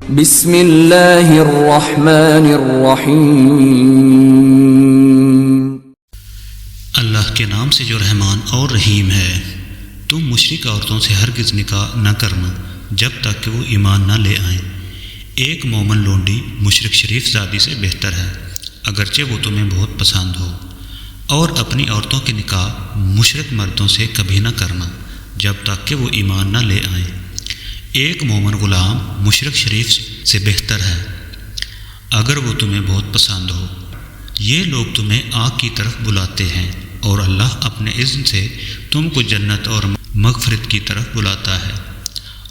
بسم اللہ الرحمن الرحیم، اللہ کے نام سے جو رحمان اور رحیم ہے۔ تم مشرک عورتوں سے ہرگز نکاح نہ کرنا جب تک کہ وہ ایمان نہ لے آئیں۔ ایک مومن لونڈی مشرک شریف زادی سے بہتر ہے، اگرچہ وہ تمہیں بہت پسند ہو۔ اور اپنی عورتوں کے نکاح مشرک مردوں سے کبھی نہ کرنا جب تک کہ وہ ایمان نہ لے آئیں۔ ایک مومن غلام مشرک شریف سے بہتر ہے، اگر وہ تمہیں بہت پسند ہو۔ یہ لوگ تمہیں آگ کی طرف بلاتے ہیں، اور اللہ اپنے اذن سے تم کو جنت اور مغفرت کی طرف بلاتا ہے،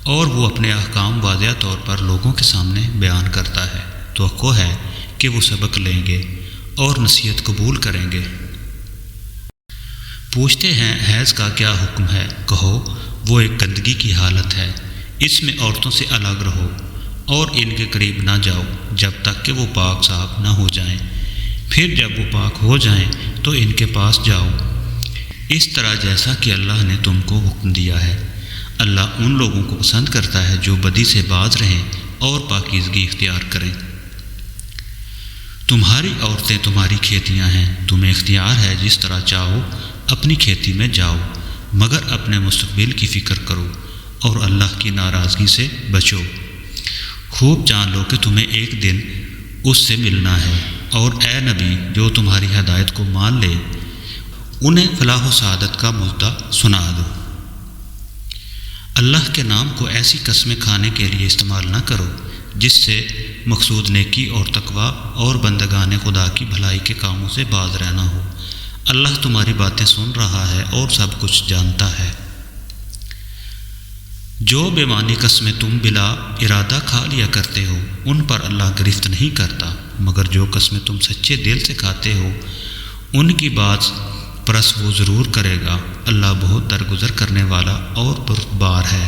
اور وہ اپنے احکام واضح طور پر لوگوں کے سامنے بیان کرتا ہے۔ توقع ہے کہ وہ سبق لیں گے اور نصیحت قبول کریں گے۔ پوچھتے ہیں حیض کا کیا حکم ہے؟ کہو وہ ایک گندگی کی حالت ہے، اس میں عورتوں سے الگ رہو اور ان کے قریب نہ جاؤ جب تک کہ وہ پاک صاف نہ ہو جائیں، پھر جب وہ پاک ہو جائیں تو ان کے پاس جاؤ، اس طرح جیسا کہ اللہ نے تم کو حکم دیا ہے۔ اللہ ان لوگوں کو پسند کرتا ہے جو بدی سے باز رہیں اور پاکیزگی اختیار کریں۔ تمہاری عورتیں تمہاری کھیتیاں ہیں، تمہیں اختیار ہے جس طرح چاہو اپنی کھیتی میں جاؤ، مگر اپنے مستقبل کی فکر کرو اور اللہ کی ناراضگی سے بچو۔ خوب جان لو کہ تمہیں ایک دن اس سے ملنا ہے، اور اے نبی جو تمہاری ہدایت کو مان لے انہیں فلاح و سعادت کا مدعا سنا دو۔ اللہ کے نام کو ایسی قسمیں کھانے کے لیے استعمال نہ کرو جس سے مقصود نیکی اور تقویٰ اور بندگان خدا کی بھلائی کے کاموں سے باز رہنا ہو۔ اللہ تمہاری باتیں سن رہا ہے اور سب کچھ جانتا ہے۔ جو بے معنی قسمیں تم بلا ارادہ کھا لیا کرتے ہو ان پر اللہ گرفت نہیں کرتا، مگر جو قسمیں تم سچے دل سے کھاتے ہو ان کی بات پرس وہ ضرور کرے گا۔ اللہ بہت درگزر کرنے والا اور بردبار ہے۔